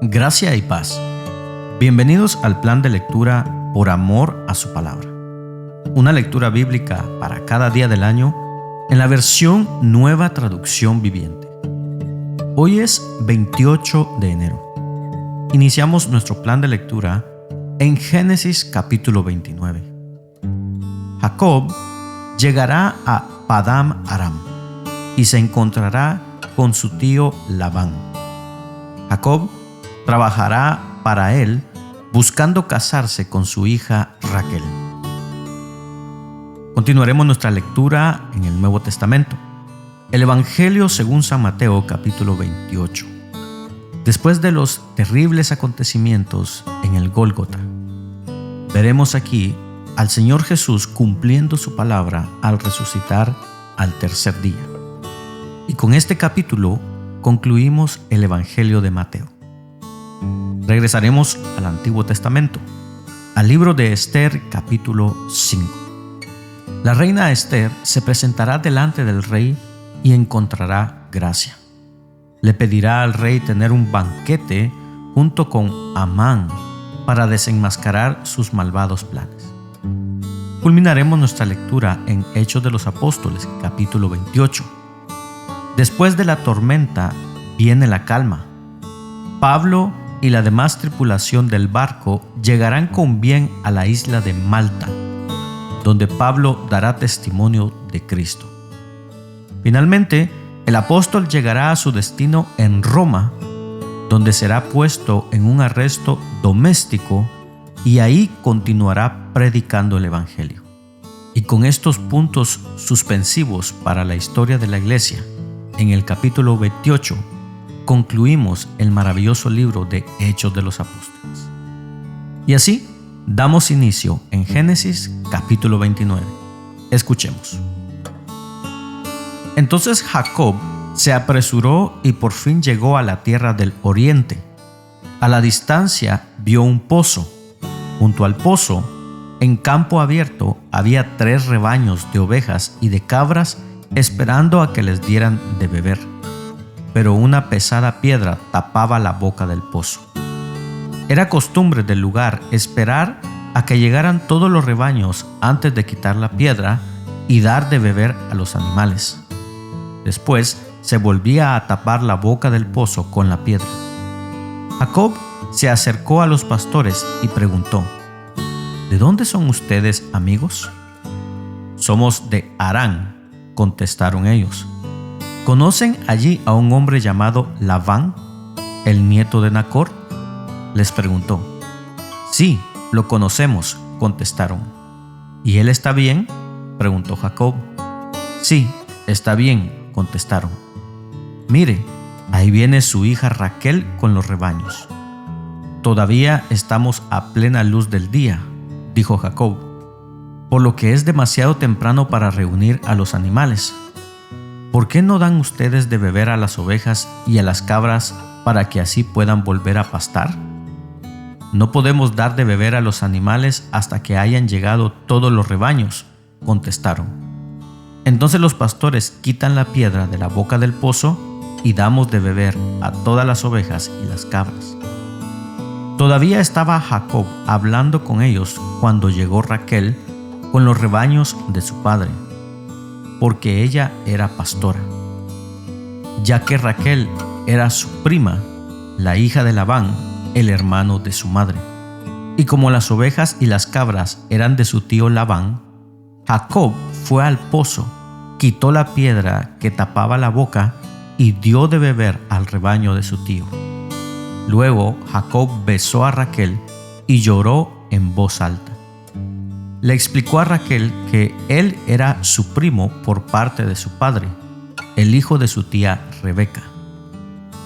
Gracia y paz. Bienvenidos al plan de lectura Por amor a su palabra. Una lectura bíblica para cada día del año en la versión Nueva Traducción Viviente. Hoy es 28 de enero. Iniciamos nuestro plan de lectura en Génesis capítulo 29. Jacob llegará a Padán Aram y se encontrará con su tío Labán. Jacob trabajará para él buscando casarse con su hija Raquel. Continuaremos nuestra lectura en el Nuevo Testamento. El Evangelio según San Mateo capítulo 28. Después de los terribles acontecimientos en el Gólgota, veremos aquí al Señor Jesús cumpliendo su palabra al resucitar al tercer día. Y con este capítulo concluimos el Evangelio de Mateo. Regresaremos al Antiguo Testamento, al libro de Esther capítulo 5. La reina Esther se presentará delante del rey y encontrará gracia. Le pedirá al rey tener un banquete junto con Amán para desenmascarar sus malvados planes. Culminaremos nuestra lectura en Hechos de los Apóstoles capítulo 28. Después de la tormenta viene la calma. Pablo y la demás tripulación del barco llegarán con bien a la isla de Malta, donde Pablo dará testimonio de Cristo. Finalmente, el apóstol llegará a su destino en Roma, donde será puesto en un arresto doméstico y ahí continuará predicando el Evangelio. Y con estos puntos suspensivos para la historia de la iglesia, en el capítulo 28, concluimos el maravilloso libro de Hechos de los Apóstoles. Y así damos inicio en Génesis capítulo 29. Escuchemos. Entonces Jacob se apresuró y por fin llegó a la tierra del oriente. A la distancia vio un pozo. Junto al pozo, en campo abierto, había 3 rebaños de ovejas y de cabras esperando a que les dieran de beber. Pero una pesada piedra tapaba la boca del pozo. Era costumbre del lugar esperar a que llegaran todos los rebaños antes de quitar la piedra y dar de beber a los animales. Después se volvía a tapar la boca del pozo con la piedra. Jacob se acercó a los pastores y preguntó: ¿De dónde son ustedes, amigos? Somos de Harán, contestaron ellos. ¿Conocen allí a un hombre llamado Labán, el nieto de Nacor? Les preguntó. Sí, lo conocemos, contestaron. ¿Y él está bien?, preguntó Jacob. Sí, está bien, contestaron. Mire, ahí viene su hija Raquel con los rebaños. Todavía estamos a plena luz del día, dijo Jacob, por lo que es demasiado temprano para reunir a los animales. ¿Por qué no dan ustedes de beber a las ovejas y a las cabras para que así puedan volver a pastar? No podemos dar de beber a los animales hasta que hayan llegado todos los rebaños, contestaron. Entonces los pastores quitan la piedra de la boca del pozo y damos de beber a todas las ovejas y las cabras. Todavía estaba Jacob hablando con ellos cuando llegó Raquel con los rebaños de su padre, porque ella era pastora. Ya que Raquel era su prima, la hija de Labán, el hermano de su madre. Y como las ovejas y las cabras eran de su tío Labán, Jacob fue al pozo, quitó la piedra que tapaba la boca y dio de beber al rebaño de su tío. Luego Jacob besó a Raquel y lloró en voz alta. Le explicó a Raquel que él era su primo por parte de su padre, el hijo de su tía Rebeca.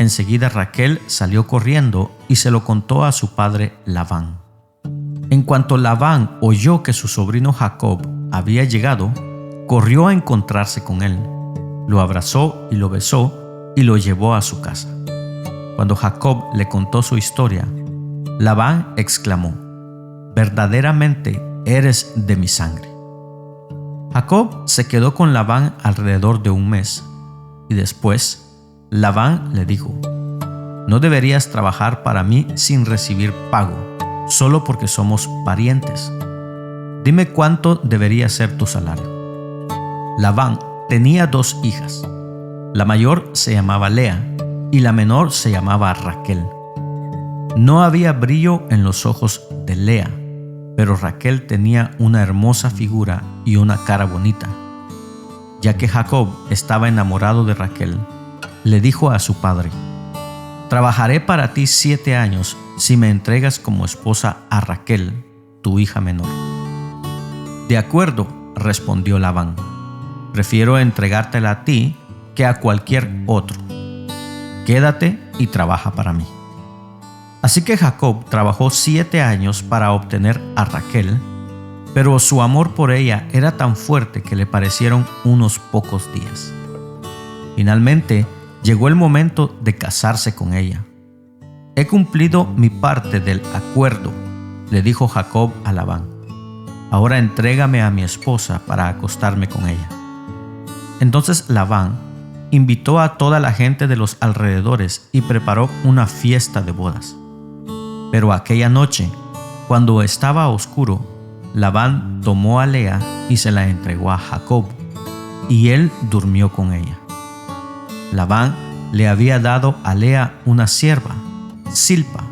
Enseguida Raquel salió corriendo y se lo contó a su padre Labán. En cuanto Labán oyó que su sobrino Jacob había llegado, corrió a encontrarse con él, lo abrazó y lo besó y lo llevó a su casa. Cuando Jacob le contó su historia, Labán exclamó: «Verdaderamente eres de mi sangre». Jacob se quedó con Labán alrededor de un mes y después Labán le dijo: no deberías trabajar para mí sin recibir pago, solo porque somos parientes. Dime cuánto debería ser tu salario. Labán tenía 2 hijas. La mayor se llamaba Lea y la menor se llamaba Raquel. No había brillo en los ojos de Lea, pero Raquel tenía una hermosa figura y una cara bonita. Ya que Jacob estaba enamorado de Raquel, le dijo a su padre: «Trabajaré para ti 7 años si me entregas como esposa a Raquel, tu hija menor». «De acuerdo», respondió Labán, «prefiero entregártela a ti que a cualquier otro. Quédate y trabaja para mí». Así que Jacob trabajó 7 años para obtener a Raquel, pero su amor por ella era tan fuerte que le parecieron unos pocos días. Finalmente, llegó el momento de casarse con ella. «He cumplido mi parte del acuerdo», le dijo Jacob a Labán. «Ahora entrégame a mi esposa para acostarme con ella». Entonces Labán invitó a toda la gente de los alrededores y preparó una fiesta de bodas. Pero aquella noche, cuando estaba oscuro, Labán tomó a Lea y se la entregó a Jacob, y él durmió con ella. Labán le había dado a Lea una sierva, Zilpa,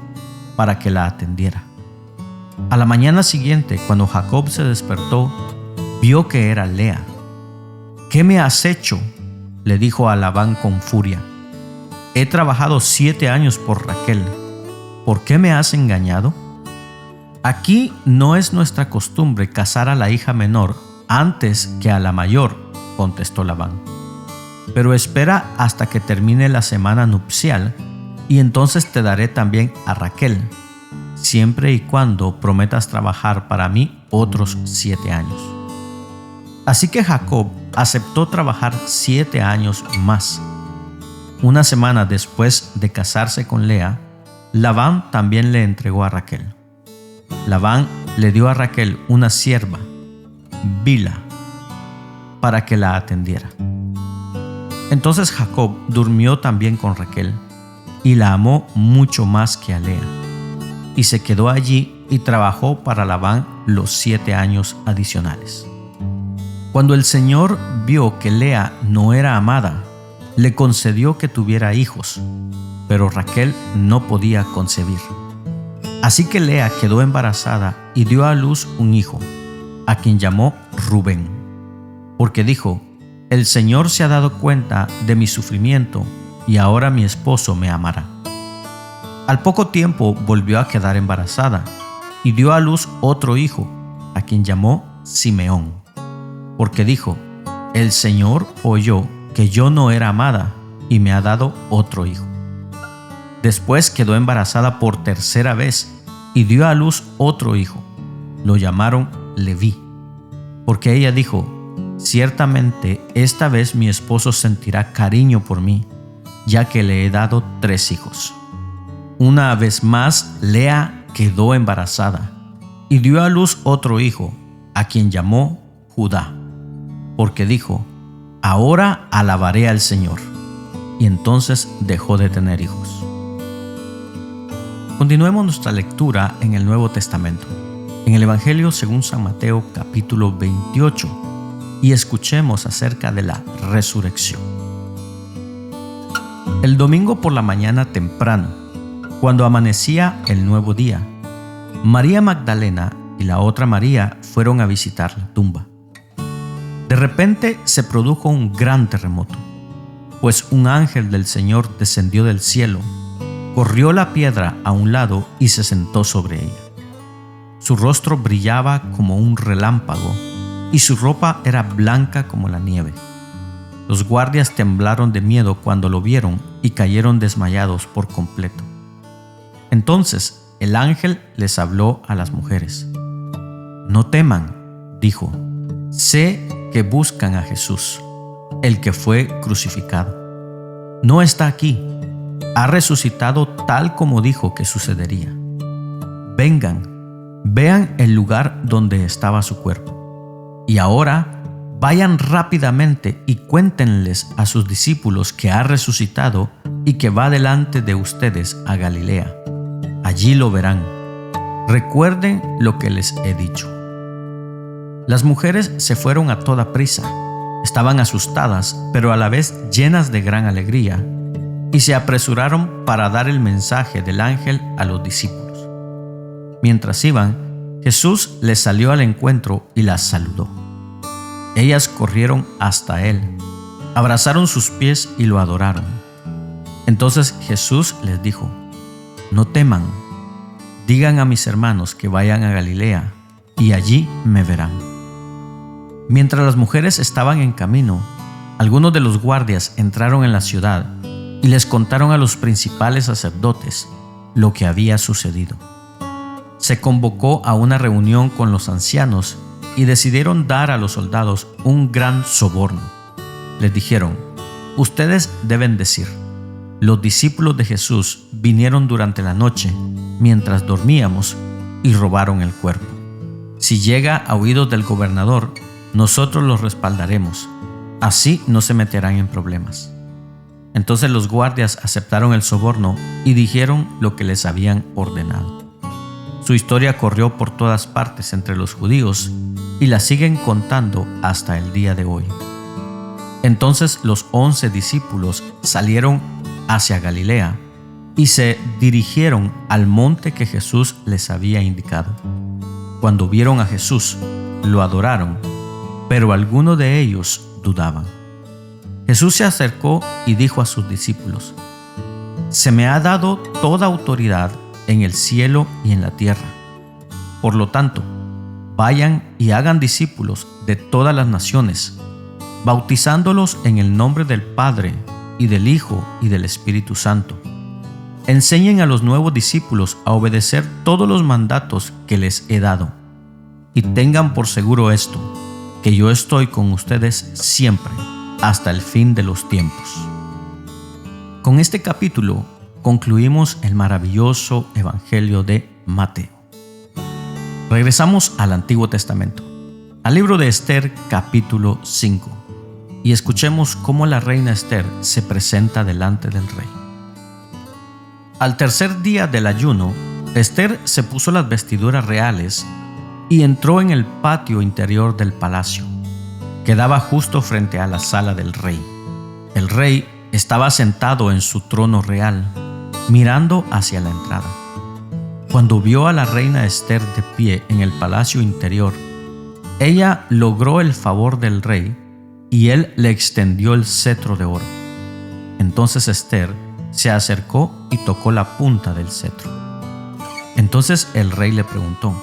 para que la atendiera. A la mañana siguiente, cuando Jacob se despertó, vio que era Lea. «¿Qué me has hecho?», le dijo a Labán con furia. «He trabajado 7 años por Raquel. ¿Por qué me has engañado?». «Aquí no es nuestra costumbre casar a la hija menor antes que a la mayor», contestó Labán. «Pero espera hasta que termine la semana nupcial y entonces te daré también a Raquel, siempre y cuando prometas trabajar para mí otros 7 años». Así que Jacob aceptó trabajar 7 años más. Una semana después de casarse con Lea, Labán también le entregó a Raquel. Labán le dio a Raquel una sierva, Bilha, para que la atendiera. Entonces Jacob durmió también con Raquel y la amó mucho más que a Lea, y se quedó allí y trabajó para Labán los 7 años adicionales. Cuando el Señor vio que Lea no era amada, le concedió que tuviera hijos, pero Raquel no podía concebir. Así que Lea quedó embarazada y dio a luz un hijo, a quien llamó Rubén, porque dijo: «El Señor se ha dado cuenta de mi sufrimiento y ahora mi esposo me amará». Al poco tiempo volvió a quedar embarazada y dio a luz otro hijo, a quien llamó Simeón, porque dijo: «El Señor oyó que yo no era amada y me ha dado otro hijo». Después quedó embarazada por 3ª vez y dio a luz otro hijo. Lo llamaron Leví, porque ella dijo: «Ciertamente esta vez mi esposo sentirá cariño por mí, ya que le he dado 3 hijos». Una vez más Lea quedó embarazada y dio a luz otro hijo, a quien llamó Judá, porque dijo: «Ahora alabaré al Señor». Y entonces dejó de tener hijos. Continuemos nuestra lectura en el Nuevo Testamento, en el Evangelio según San Mateo capítulo 28, y escuchemos acerca de la resurrección. El domingo por la mañana temprano, cuando amanecía el nuevo día, María Magdalena y la otra María fueron a visitar la tumba. De repente se produjo un gran terremoto, pues un ángel del Señor descendió del cielo, corrió la piedra a un lado y se sentó sobre ella. Su rostro brillaba como un relámpago y su ropa era blanca como la nieve. Los guardias temblaron de miedo cuando lo vieron y cayeron desmayados por completo. Entonces el ángel les habló a las mujeres. «No teman», dijo, «sé que buscan a Jesús, el que fue crucificado. No está aquí, ha resucitado tal como dijo que sucedería. Vengan, vean el lugar donde estaba su cuerpo. Y ahora vayan rápidamente y cuéntenles a sus discípulos que ha resucitado y que va delante de ustedes a Galilea. Allí lo verán. Recuerden lo que les he dicho. Las mujeres se fueron a toda prisa. Estaban asustadas, pero a la vez llenas de gran alegría, y se apresuraron para dar el mensaje del ángel a los discípulos. Mientras iban, Jesús les salió al encuentro y las saludó. Ellas corrieron hasta él, abrazaron sus pies y lo adoraron. Entonces Jesús les dijo: no teman, digan a mis hermanos que vayan a Galilea, y allí me verán. Mientras las mujeres estaban en camino, algunos de los guardias entraron en la ciudad y les contaron a los principales sacerdotes lo que había sucedido. Se convocó a una reunión con los ancianos y decidieron dar a los soldados un gran soborno. Les dijeron: ustedes deben decir, los discípulos de Jesús vinieron durante la noche mientras dormíamos y robaron el cuerpo. Si llega a oídos del gobernador, nosotros los respaldaremos. Así no se meterán en problemas. Entonces los guardias aceptaron el soborno y dijeron lo que les habían ordenado. Su historia corrió por todas partes entre los judíos y la siguen contando hasta el día de hoy. Entonces los 11 discípulos salieron hacia Galilea y se dirigieron al monte que Jesús les había indicado. Cuando vieron a Jesús, lo adoraron, pero algunos de ellos dudaban. Jesús se acercó y dijo a sus discípulos: se me ha dado toda autoridad en el cielo y en la tierra. Por lo tanto, vayan y hagan discípulos de todas las naciones, bautizándolos en el nombre del Padre, y del Hijo, y del Espíritu Santo. Enseñen a los nuevos discípulos a obedecer todos los mandatos que les he dado. Y tengan por seguro esto, que yo estoy con ustedes siempre, hasta el fin de los tiempos. Con este capítulo concluimos el maravilloso Evangelio de Mateo. Regresamos al Antiguo Testamento, al libro de Esther, capítulo 5, y escuchemos cómo la reina Esther se presenta delante del rey. Al tercer día del ayuno, Esther se puso las vestiduras reales y entró en el patio interior del palacio. Quedaba justo frente a la sala del rey. El rey estaba sentado en su trono real, mirando hacia la entrada. Cuando vio a la reina Esther de pie en el palacio interior, ella logró el favor del rey y él le extendió el cetro de oro. Entonces Esther se acercó y tocó la punta del cetro. Entonces el rey le preguntó: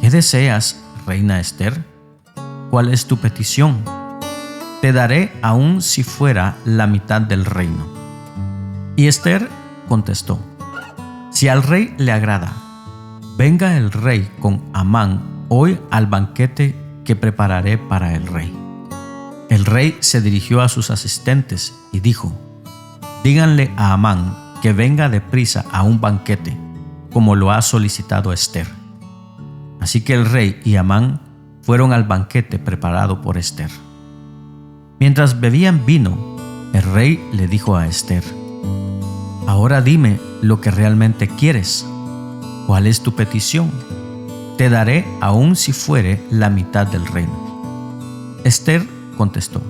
¿qué deseas, reina Esther? ¿Cuál es tu petición? Te daré aun si fuera la mitad del reino. Y Esther contestó: si al rey le agrada, venga el rey con Amán hoy al banquete que prepararé para el rey. El rey se dirigió a sus asistentes y dijo: díganle a Amán que venga deprisa a un banquete, como lo ha solicitado Esther. Así que el rey y Amán fueron al banquete preparado por Esther. Mientras bebían vino, el rey le dijo a Esther: ahora dime lo que realmente quieres. ¿Cuál es tu petición? Te daré aun si fuere la mitad del reino. Esther contestó: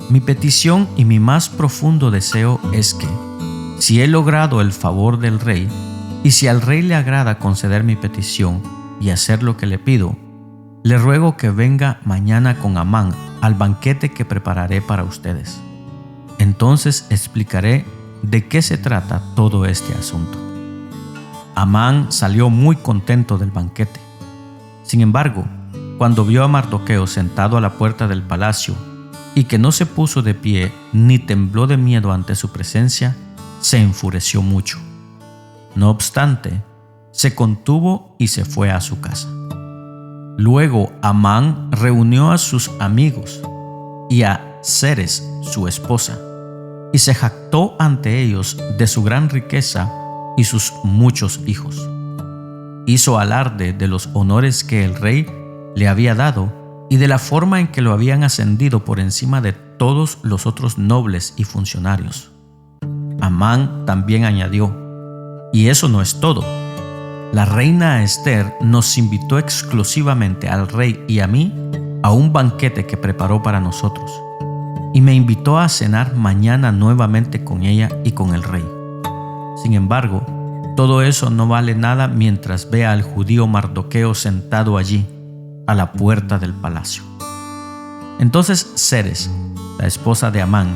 mi petición y mi más profundo deseo es que, si he logrado el favor del rey, y si al rey le agrada conceder mi petición y hacer lo que le pido, le ruego que venga mañana con Amán al banquete que prepararé para ustedes. Entonces explicaré de qué se trata todo este asunto. Amán salió muy contento del banquete. Sin embargo, cuando vio a Mardoqueo sentado a la puerta del palacio y que no se puso de pie ni tembló de miedo ante su presencia, se enfureció mucho. No obstante, se contuvo y se fue a su casa. Luego Amán reunió a sus amigos y a Zeres, su esposa, y se jactó ante ellos de su gran riqueza y sus muchos hijos. Hizo alarde de los honores que el rey le había dado y de la forma en que lo habían ascendido por encima de todos los otros nobles y funcionarios. Amán también añadió: y eso no es todo. La reina Esther nos invitó exclusivamente al rey y a mí a un banquete que preparó para nosotros, y me invitó a cenar mañana nuevamente con ella y con el rey. Sin embargo, todo eso no vale nada mientras vea al judío Mardoqueo sentado allí, a la puerta del palacio. Entonces Zeres, la esposa de Amán,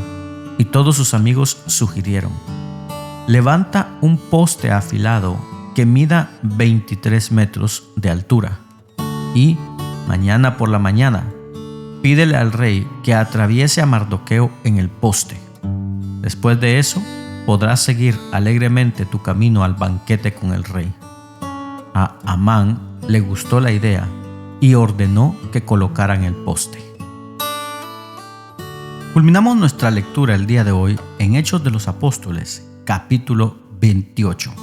y todos sus amigos sugirieron: levanta un poste afilado que mida 23 metros de altura, y mañana por la mañana pídele al rey que atraviese a Mardoqueo en el poste. Después de eso, podrás seguir alegremente tu camino al banquete con el rey. A Amán le gustó la idea y ordenó que colocaran el poste. Culminamos nuestra lectura el día de hoy en Hechos de los Apóstoles, capítulo 28.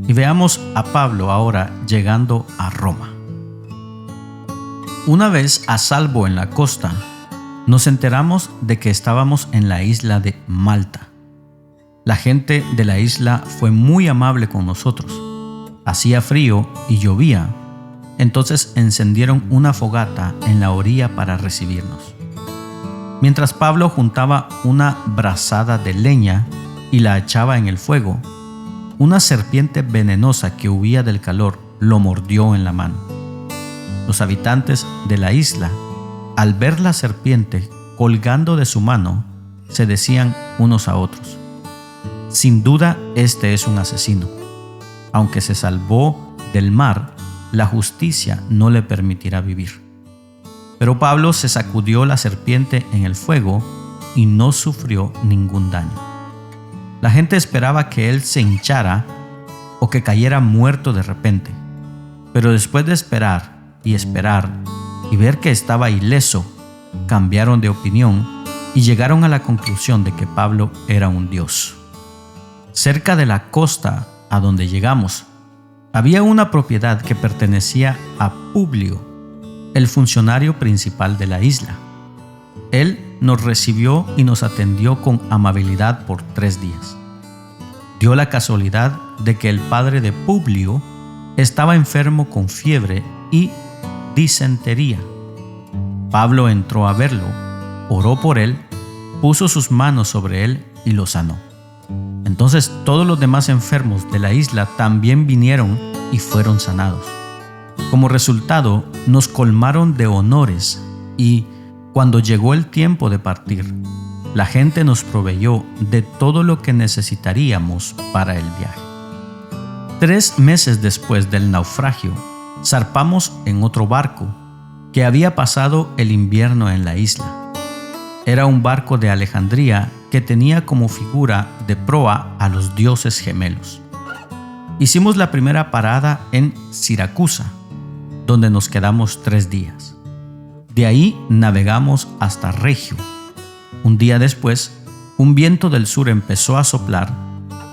Y veamos a Pablo ahora llegando a Roma. Una vez a salvo en la costa, nos enteramos de que estábamos en la isla de Malta. La gente de la isla fue muy amable con nosotros. Hacía frío y llovía, entonces encendieron una fogata en la orilla para recibirnos. Mientras Pablo juntaba una brazada de leña y la echaba en el fuego, una serpiente venenosa que huía del calor lo mordió en la mano. Los habitantes de la isla, al ver la serpiente colgando de su mano, se decían unos a otros: sin duda este es un asesino. Aunque se salvó del mar, la justicia no le permitirá vivir. Pero Pablo se sacudió la serpiente en el fuego y no sufrió ningún daño. La gente esperaba que él se hinchara o que cayera muerto de repente, pero después de esperar y ver que estaba ileso, cambiaron de opinión y llegaron a la conclusión de que Pablo era un dios. Cerca de la costa a donde llegamos, había una propiedad que pertenecía a Publio, el funcionario principal de la isla. Él nos recibió y nos atendió con amabilidad por 3 días. Dio la casualidad de que el padre de Publio estaba enfermo con fiebre y disentería. Pablo entró a verlo, oró por él, puso sus manos sobre él y lo sanó. Entonces todos los demás enfermos de la isla también vinieron y fueron sanados. Como resultado, nos colmaron de honores y, cuando llegó el tiempo de partir, la gente nos proveyó de todo lo que necesitaríamos para el viaje. 3 meses después del naufragio, zarpamos en otro barco que había pasado el invierno en la isla. Era un barco de Alejandría que tenía como figura de proa a los dioses gemelos. Hicimos la primera parada en Siracusa, donde nos quedamos 3 días. De ahí navegamos hasta Regio. Un día después, un viento del sur empezó a soplar,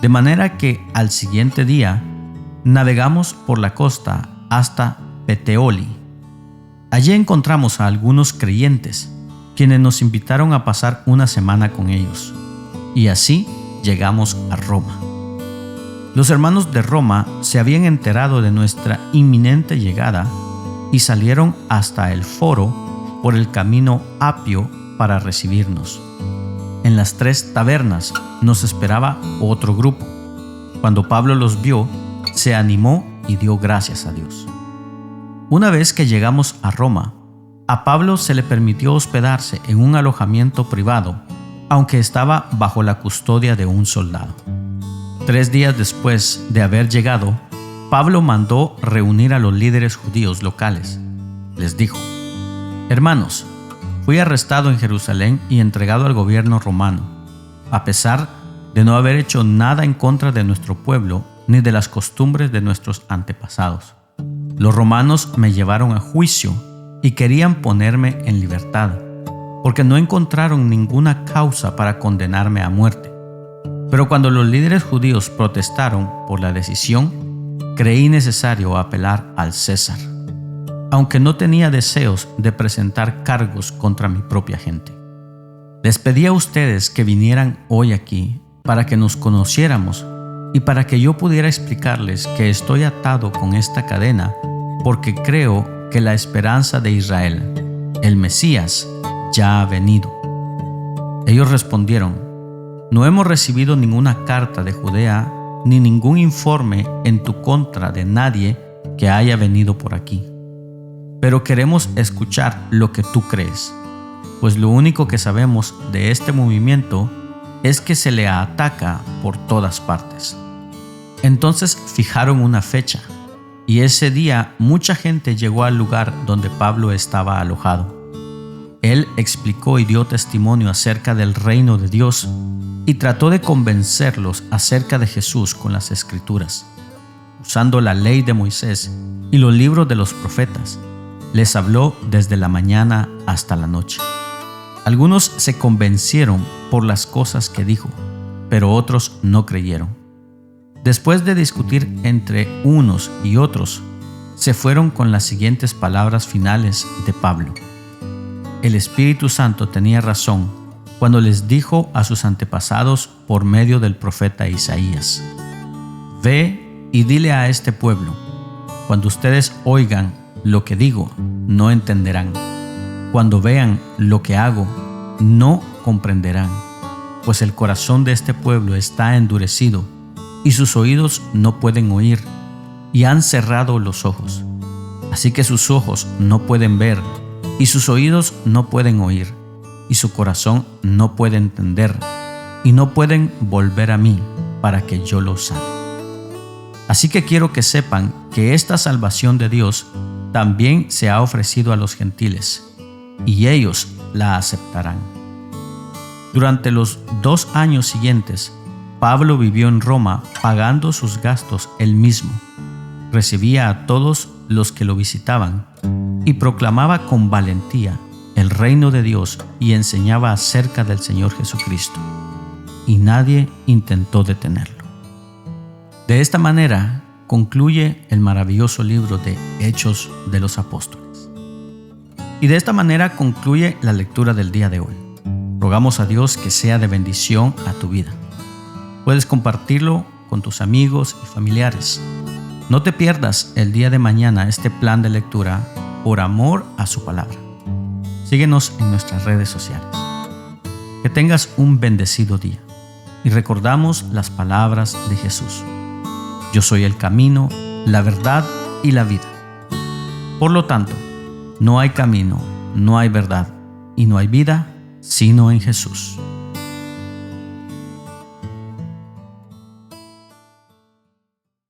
de manera que al siguiente día navegamos por la costa hasta Puteoli. Allí encontramos a algunos creyentes, quienes nos invitaron a pasar una semana con ellos, y así llegamos a Roma. Los hermanos de Roma se habían enterado de nuestra inminente llegada y salieron hasta el foro por el camino Apio para recibirnos. En las 3 tabernas nos esperaba otro grupo. Cuando Pablo los vio, se animó y dio gracias a Dios. Una vez que llegamos a Roma, a Pablo se le permitió hospedarse en un alojamiento privado, aunque estaba bajo la custodia de un soldado. 3 días después de haber llegado, Pablo mandó reunir a los líderes judíos locales. Les dijo: hermanos, fui arrestado en Jerusalén y entregado al gobierno romano, a pesar de no haber hecho nada en contra de nuestro pueblo ni de las costumbres de nuestros antepasados. Los romanos me llevaron a juicio y querían ponerme en libertad, porque no encontraron ninguna causa para condenarme a muerte. Pero cuando los líderes judíos protestaron por la decisión, creí necesario apelar al César, aunque no tenía deseos de presentar cargos contra mi propia gente. Les pedí a ustedes que vinieran hoy aquí para que nos conociéramos y para que yo pudiera explicarles que estoy atado con esta cadena porque creo que la esperanza de Israel, el Mesías, ya ha venido. Ellos respondieron: no hemos recibido ninguna carta de Judea ni ningún informe en tu contra de nadie que haya venido por aquí. Pero queremos escuchar lo que tú crees, pues lo único que sabemos de este movimiento es que se le ataca por todas partes. Entonces fijaron una fecha, y ese día mucha gente llegó al lugar donde Pablo estaba alojado. Él explicó y dio testimonio acerca del reino de Dios y trató de convencerlos acerca de Jesús con las Escrituras. Usando la ley de Moisés y los libros de los profetas, les habló desde la mañana hasta la noche. Algunos se convencieron por las cosas que dijo, pero otros no creyeron. Después de discutir entre unos y otros, se fueron con las siguientes palabras finales de Pablo. El Espíritu Santo tenía razón cuando les dijo a sus antepasados por medio del profeta Isaías: ve y dile a este pueblo, cuando ustedes oigan lo que digo, no entenderán. Cuando vean lo que hago, no comprenderán, pues el corazón de este pueblo está endurecido y sus oídos no pueden oír, y han cerrado los ojos. Así que sus ojos no pueden ver, y sus oídos no pueden oír, y su corazón no puede entender, y no pueden volver a mí para que yo los sane. Así que quiero que sepan que esta salvación de Dios también se ha ofrecido a los gentiles, y ellos la aceptarán. Durante los 2 años siguientes, Pablo vivió en Roma pagando sus gastos él mismo. Recibía a todos los que lo visitaban y proclamaba con valentía el reino de Dios y enseñaba acerca del Señor Jesucristo. Y nadie intentó detenerlo. De esta manera concluye el maravilloso libro de Hechos de los Apóstoles. Y de esta manera concluye la lectura del día de hoy. Rogamos a Dios que sea de bendición a tu vida. Puedes compartirlo con tus amigos y familiares. No te pierdas el día de mañana este plan de lectura por amor a su palabra. Síguenos en nuestras redes sociales. Que tengas un bendecido día. Y recordamos las palabras de Jesús: yo soy el camino, la verdad y la vida. Por lo tanto, no hay camino, no hay verdad y no hay vida sino en Jesús.